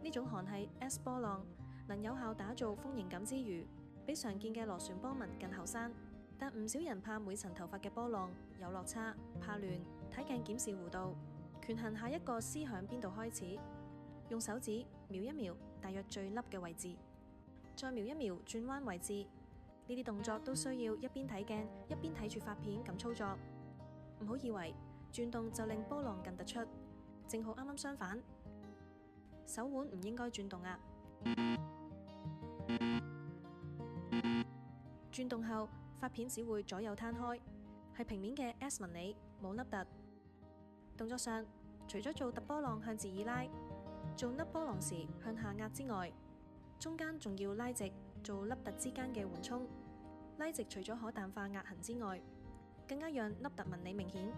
呢種韓系 S 波浪能有效打造豐盈感之餘，比常見嘅螺旋波紋更後生。但唔少人怕每層頭髮嘅波浪有落差，怕亂，睇鏡檢視弧度，權衡下一個絲響邊度開始，用手指瞄一瞄大約最凹嘅位置，再瞄一瞄轉彎位置。呢啲動作都需要一邊睇鏡一邊睇住髮片咁操作。唔好以為轉動就令波浪更突出，正好啱啱相反。手腕唔應該轉動啊！轉動後，髮片只會左右攤開，係平面嘅 S 紋理，冇凹凸。動作上，除咗做突波浪向自耳拉，做凹波浪時向下壓之外，中間仲要拉直，做凹凸之間嘅緩衝。拉直除咗可淡化壓痕之外，更加讓凹凸紋理明顯。